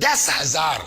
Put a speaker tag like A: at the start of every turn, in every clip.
A: 10,000,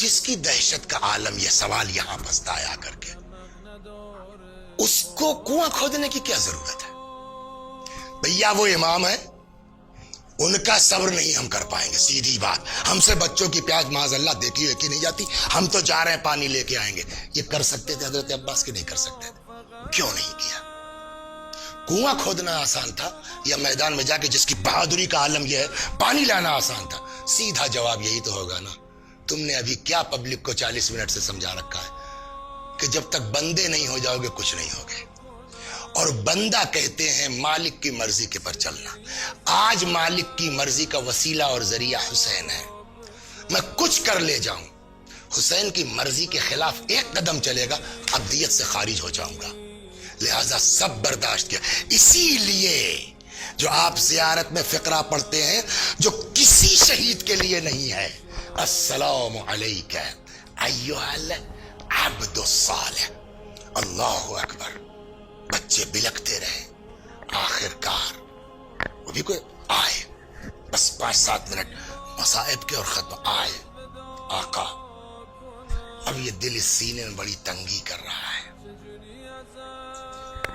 A: جس کی دہشت کا عالم یہ سوال یہاں پھنستا ہے آ کر کے، اس کو کنواں کھودنے کی کیا ضرورت ہے؟ بھیا وہ امام ہے، ان کا صبر نہیں ہم کر پائیں گے، سیدھی بات۔ ہم سے بچوں کی پیاس معاذ اللہ دیکھی ہوئی کی نہیں جاتی، ہم تو جا رہے ہیں پانی لے کے آئیں گے۔ یہ کر سکتے تھے حضرت عباس کے؟ نہیں کر سکتے تھے، کیوں نہیں کیا؟ کنواں کھودنا آسان تھا یا میدان میں جا کے جس کی بہادری کا عالم یہ ہے پانی لانا آسان تھا؟ سیدھا جواب یہی تو ہوگا نا۔ تم نے ابھی کیا پبلک کو 40 منٹ سے سمجھا رکھا ہے کہ جب تک بندے نہیں ہو جاؤ گے کچھ نہیں ہوگے، اور بندہ کہتے ہیں مالک کی مرضی کے پر چلنا۔ آج مالک کی مرضی کا وسیلہ اور ذریعہ حسین ہے، میں کچھ کر لے جاؤں، حسین کی مرضی کے خلاف ایک قدم چلے گا ابدیت سے خارج ہو جاؤں گا، لہذا سب برداشت کیا۔ اسی لیے جو آپ زیارت میں فقرہ پڑھتے ہیں جو کسی شہید کے لیے نہیں ہے، السلام علیکہ ایھا العبد الصالح، اللہ اکبر، بچے بلکتے رہے، آخر کار وہ بھی کوئی آئے، بس 5-7 منٹ مصائب کے اور ختم، آئے آقا۔ اب یہ دل اس سینے میں بڑی تنگی کر رہا ہے۔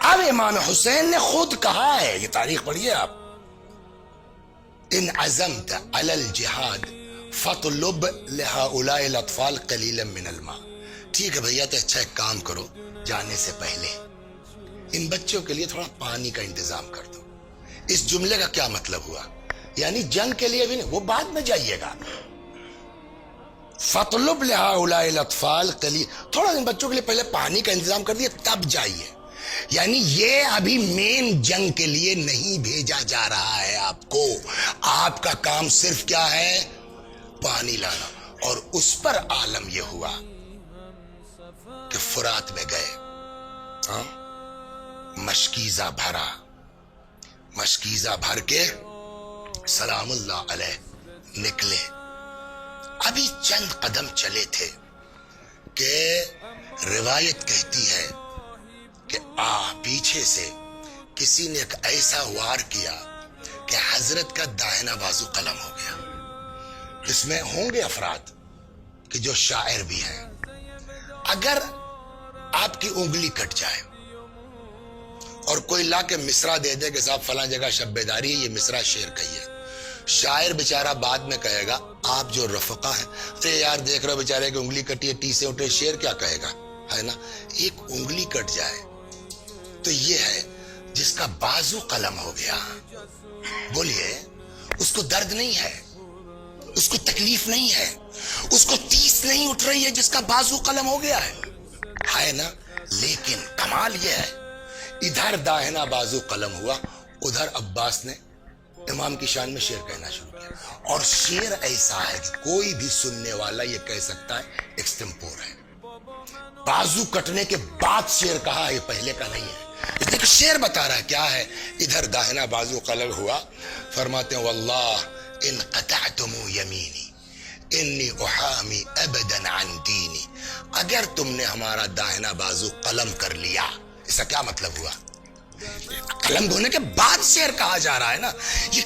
A: اب امام حسین نے خود کہا ہے، یہ تاریخ پڑھیے آپ، ان عزمت علی الجہاد فطلب لہؤلاء الاطفال قلیلا من الماء۔ ٹھیک ہے بھیا، تو اچھا ایک کام کرو، جانے سے پہلے ان بچوں کے لیے تھوڑا پانی کا انتظام کر دو۔ اس جملے کا کیا مطلب ہوا؟ یعنی جنگ کے لیے بھی نہیں، وہ بعد میں جائیے گا۔ فطلب لہؤلاء الاطفال قلیلا، تھوڑا ان بچوں کے لیے پہلے پانی کا انتظام کر دیے تب جائیے۔ یعنی یہ ابھی مین جنگ کے لیے نہیں بھیجا جا رہا ہے آپ کو، آپ کا کام صرف کیا ہے؟ پانی لانا۔ اور اس پر عالم یہ ہوا کہ فرات میں گئے، مشکیزہ بھرا، مشکیزہ بھر کے سلام اللہ علیہ نکلے۔ ابھی چند قدم چلے تھے کہ روایت کہتی ہے کہ پیچھے سے کسی نے ایک ایسا وار کیا کہ حضرت کا داہنا بازو قلم ہو گیا۔ اس میں ہوں گے افراد کہ جو شاعر بھی ہیں، اگر آپ کی انگلی کٹ جائے اور کوئی لا کے مصرع دے دے کہ صاحب فلاں جگہ شب بیداری ہے، یہ مصرع شعر کہیے، شاعر بیچارہ بعد میں کہے گا آپ جو رفقا ہیں، ارے یار دیکھ رہے بیچارے کی انگلی کٹی ہے، ٹی سے اٹھے، شعر کیا کہے گا، ہے نا؟ ایک انگلی کٹ جائے تو یہ ہے جس کا بازو قلم ہو گیا۔ بولیے، اس کو درد نہیں ہے، اس کو تکلیف نہیں ہے، اس کو تیس نہیں اٹھ رہی ہے جس کا بازو قلم ہو گیا ہے نا؟ لیکن کمال یہ ہے، ادھر داہنا بازو قلم ہوا، ادھر عباس نے امام کی شان میں شعر کہنا شروع کیا، اور شعر ایسا ہے کہ کوئی بھی سننے والا یہ کہہ سکتا ہے ایکسٹمپور ہے۔ بازو کٹنے کے بعد شعر کہا، یہ پہلے کا نہیں ہے۔ دیکھ شعر بتا رہا ہے کیا ہے، ادھر داہنا بازو قلم ہوا، فرماتے ہیں واللہ ان قطعتم یمینی انی احامی ابدا عن دینی، اگر تم نے ہمارا داہنا بازو قلم کر لیا، اس کا کیا مطلب ہوا؟ قلم دھونے کے بعد شعر کہا جا رہا ہے نا، یہ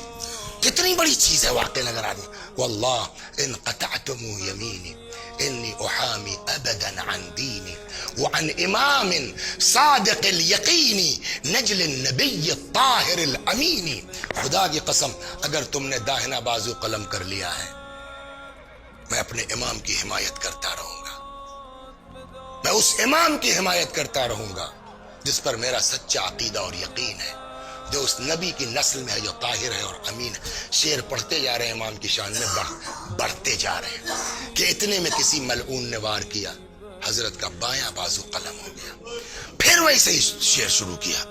A: کتنی بڑی چیز ہے واقعی نظر آدمی۔ واللہ ان قطعتم یمینی انی احامی ابدا عن دینی وعن امام صادق الیقینی نجل النبی الطاہر الامینی، خدا کی قسم اگر تم نے داہنا بازو قلم کر لیا ہے، میں اپنے امام کی حمایت کرتا رہوں گا، میں اس امام کی حمایت کرتا رہوں گا جس پر میرا سچا عقیدہ اور یقین ہے، جو اس نبی کی نسل میں ہے، جو طاہر ہے اور امین ہے۔ شعر پڑھتے جا رہے ہیں امام کی شان میں، بڑھتے جا رہے ہیں کہ اتنے میں کسی ملعون نے وار کیا، حضرت کا بایاں بازو قلم ہو گیا۔ پھر ویسے ہی شعر شروع کیا،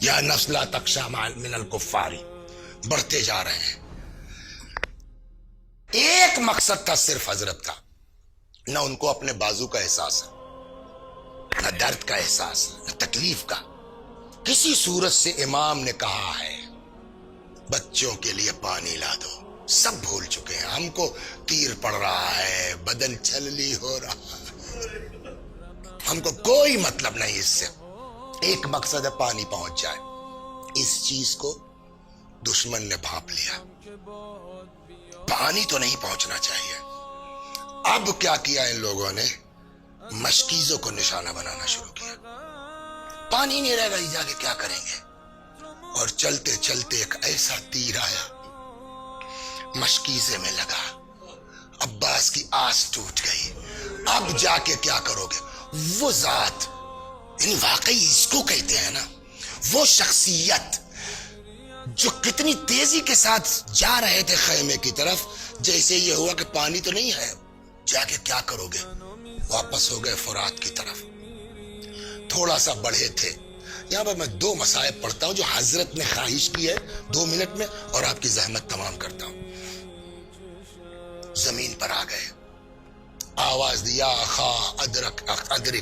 A: یا نفس لا تخشی من الکفار، بڑھتے جا رہے ہیں۔ ایک مقصد تھا صرف حضرت کا، نہ ان کو اپنے بازو کا احساس ہے، نہ درد کا احساس، نہ تکلیف کا۔ کسی صورت سے امام نے کہا ہے بچوں کے لیے پانی لا دو، سب بھول چکے ہیں، ہم کو تیر پڑ رہا ہے، بدن چھللی ہو رہا ہے، ہم کو کوئی مطلب نہیں اس سے، ایک مقصد ہے پانی پہنچ جائے۔ اس چیز کو دشمن نے بھانپ لیا، پانی تو نہیں پہنچنا چاہیے۔ اب کیا کیا ان لوگوں نے؟ مشکیزوں کو نشانہ بنانا شروع کیا. پانی نہیں رہے گا، جا کے کیا کریں گے؟ اور چلتے چلتے ایک ایسا تیر آیا، مشکیزے میں لگا، عباس کی آس ٹوٹ گئی. اب جا کے کیا کرو گے؟ وہ ذات، یعنی واقعی اس کو کہتے ہیں نا، وہ شخصیت جو کتنی تیزی کے ساتھ جا رہے تھے خیمے کی طرف، جیسے یہ ہوا کہ پانی تو نہیں ہے، جا کے کیا کرو گے؟ واپس ہو گئے فرات کی طرف. تھوڑا سا بڑھے تھے. یہاں پر میں 2 مصائب پڑھتا ہوں جو حضرت نے خواہش کی ہے 2 منٹ میں، اور آپ کی زحمت تمام کرتا ہوں. زمین پر آ گئے، آواز دیا، اخا ادرک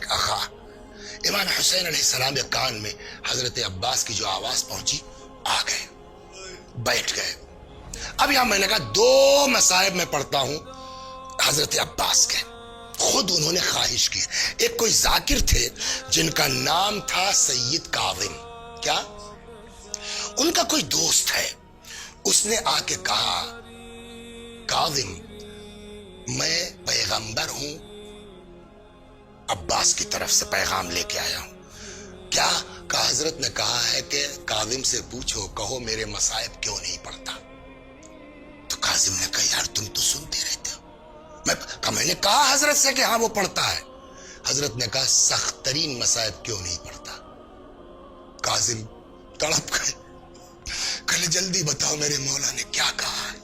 A: اخا. امام حسین علیہ السلام کے کان میں حضرت عباس کی جو آواز پہنچی، آ گئے، بیٹھ گئے. اب یہاں میں نے کہا 2 مصائب میں پڑھتا ہوں حضرت عباس کے، خود انہوں نے خواہش کی. ایک کوئی ذاکر تھے جن کا نام تھا سید کاظم. کیا؟ ان کا کوئی دوست ہے، اس نے آ کے کہا، کاظم میں پیغمبر ہوں، عباس کی طرف سے پیغام لے کے آیا ہوں. کیا؟ کہ حضرت نے کہا ہے کہ کاظم سے پوچھو، کہو میرے مصائب کیوں نہیں پڑھتا. تو کاظم نے کہا، یار تم تو سنتے رہتے ہو. میں نے کہا حضرت سے کہ ہاں وہ پڑھتا ہے. حضرت نے کہا سخت ترین مصائب کیوں نہیں پڑھتا. کاظم تڑپ گئے، کہلے جلدی بتاؤ میرے مولا نے کیا کہا ہے.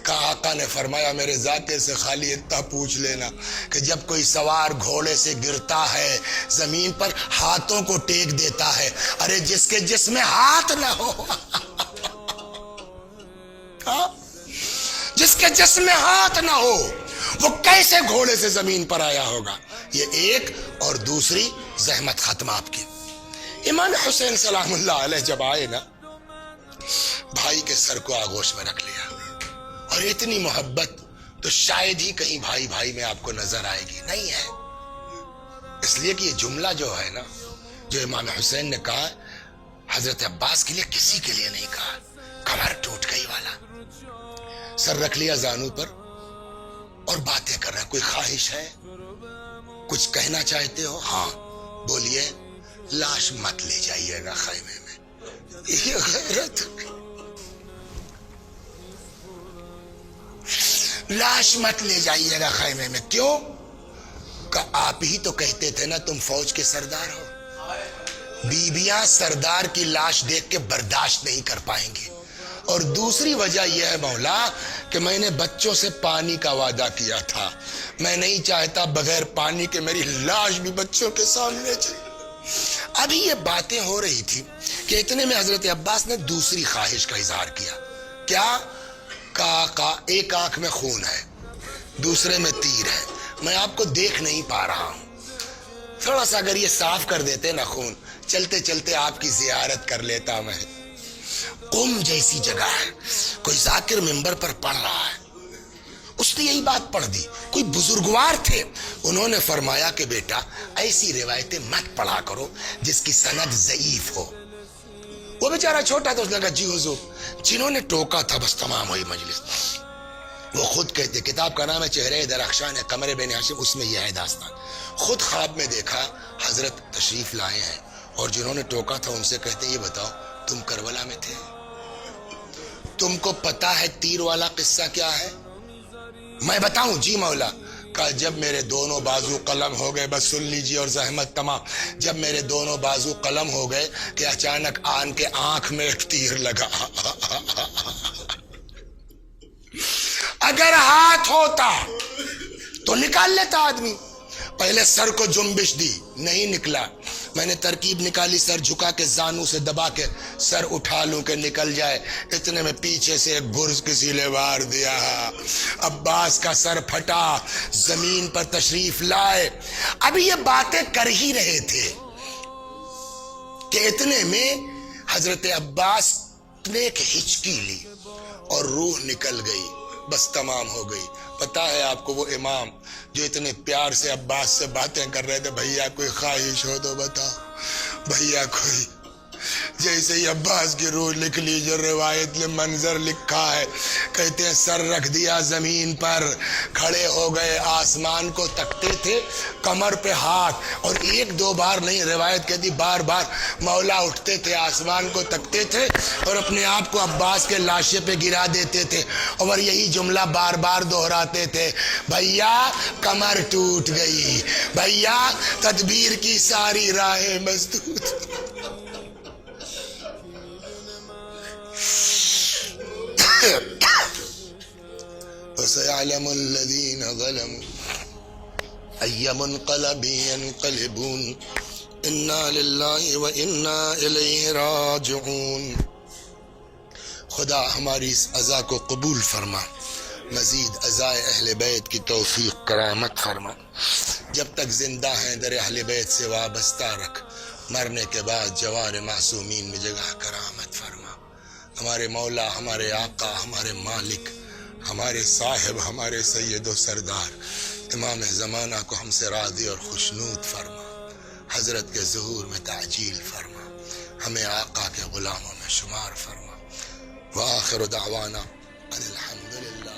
A: کہا آقا نے فرمایا میرے ذاکر سے خالی اتنا پوچھ لینا کہ جب کوئی سوار گھوڑے سے گرتا ہے زمین پر ہاتھوں کو ٹیک دیتا ہے، ارے جس کے جسم میں ہاتھ نہ ہو جس کے جسم میں ہاتھ نہ ہو وہ کیسے گھوڑے سے زمین پر آیا ہوگا. یہ ایک، اور دوسری زحمت ختم آپ کی. امام حسین سلام اللہ علیہ جب آئے نا، بھائی کے سر کو آغوش میں رکھ لیا، اور اتنی محبت تو شاید ہی کہیں بھائی بھائی میں آپ کو نظر آئے گی، نہیں ہے. اس لیے کہ یہ جملہ جو ہے نا، جو امام حسین نے کہا حضرت عباس کے لیے، کسی کے لیے نہیں کہا. کمر ٹوٹ گئی والا، سر رکھ لیا زانو پر اور باتیں کر رہے ہیں. کوئی خواہش ہے؟ کچھ کہنا چاہتے ہو؟ ہاں بولیے. لاش مت لے جائیے گا خیمے میں، یہ غیرت. لاش مت لے جائیے گا خیمے میں. کیوں؟ کہ آپ ہی تو کہتے تھے نا تم فوج کے سردار ہو. بیویاں سردار کی لاش دیکھ کے برداشت نہیں کر پائیں گی. اور دوسری وجہ یہ ہے مولا کہ میں نے بچوں سے پانی کا وعدہ کیا تھا، میں نہیں چاہتا بغیر پانی کے میری لاش بھی بچوں کے سامنے چلے. ابھی یہ باتیں ہو رہی تھی کہ اتنے میں حضرت عباس نے دوسری خواہش کا اظہار کیا. کیا؟ ایک آنکھ میں خون ہے، دوسرے میں تیر ہے، میں آپ کو دیکھ نہیں پا رہا ہوں، تھوڑا سا اگر یہ صاف کر دیتے نا خون، چلتے چلتے آپ کی زیارت کر لیتا میں. قم جیسی جگہ ہے، کوئی ذاکر منبر پر پڑھ رہا ہے، اس نے یہی بات پڑھ دی. کوئی بزرگوار تھے، انہوں نے فرمایا کہ بیٹا ایسی روایتیں مت پڑھا کرو جس کی سند ضعیف ہو. وہ بیچارہ چھوٹا تھا، اس نے کہا جی حضور. جنہوں نے ٹوکا تھا بس تمام ہوئی مجلس. وہ خود کہتے، کتاب کا نام ہے چہرے درخشان قمر بن ہاشم، اس میں یہ ہے داستان. خود خواب میں دیکھا حضرت تشریف لائے ہیں، اور جنہوں نے ٹوکا تھا ان سے کہتے یہ بتاؤ تم کربلا میں تھے؟ تم کو پتا ہے تیر والا قصہ کیا ہے؟ میں بتاؤں؟ جی مولا. کہا جب میرے دونوں بازو قلم ہو گئے، بس سن لیجیے اور زحمت تمام، جب میرے دونوں بازو قلم ہو گئے کہ اچانک آن کے آنکھ میں ایک تیر لگا. اگر ہاتھ ہوتا تو نکال لیتا آدمی. پہلے سر کو جنبش دی، نہیں نکلا. میں نے ترکیب نکالی، سر جھکا کے زانو سے دبا کے سر اٹھا لوں کہ نکل جائے. اتنے میں پیچھے سے ایک گرز کسی نے وار دیا، عباس کا سر پھٹا، زمین پر تشریف لائے. ابھی یہ باتیں کر ہی رہے تھے کہ اتنے میں حضرت عباس نے ایک ہچکی لی اور روح نکل گئی، بس تمام ہو گئی. پتا ہے آپ کو وہ امام جو اتنے پیار سے عباس سے باتیں کر رہے تھے، بھیا کوئی خواہش ہو تو بتاؤ، بھیا کوئی جیسے ہی عباس کی روح لکھ لی جو روایت میں منظر لکھا ہے، کہتے ہیں سر رکھ دیا زمین پر، کھڑے ہو گئے آسمان کو تکتے تھے، کمر پہ ہاتھ، اور ایک دو بار نہیں، روایت کہتی بار بار مولا اٹھتے تھے آسمان کو تکتے تھے اور اپنے آپ کو عباس کے لاشے پہ گرا دیتے تھے اور یہی جملہ بار بار دہراتے تھے، بھیا کمر ٹوٹ گئی، بھیا تدبیر کی ساری راہیں مسدود۔ وَسَيَعْلَمُ الَّذِينَ ظَلَمُوا أَيَّ مُنْقَلَبٍ يَنْقَلِبُونَ إِنَّا لِلَّهِ وَإِنَّا إِلَيْهِ رَاجِعُونَ۔ خدا ہماری اس عزا کو قبول فرما، مزید عزائے اہل بیت کی توفیق کرامت فرما، جب تک زندہ ہیں در اہل بیت سے وابستہ رکھ، مرنے کے بعد جوار معصومین میں جگہ کرامت فرما۔ ہمارے مولا، ہمارے آقا، ہمارے مالک، ہمارے صاحب، ہمارے سید و سردار امام زمانہ کو ہم سے راضی اور خوشنود فرما، حضرت کے ظہور میں تعجیل فرما، ہمیں آقا کے غلاموں میں شمار فرما۔ وآخر دعوانا ان الحمدللہ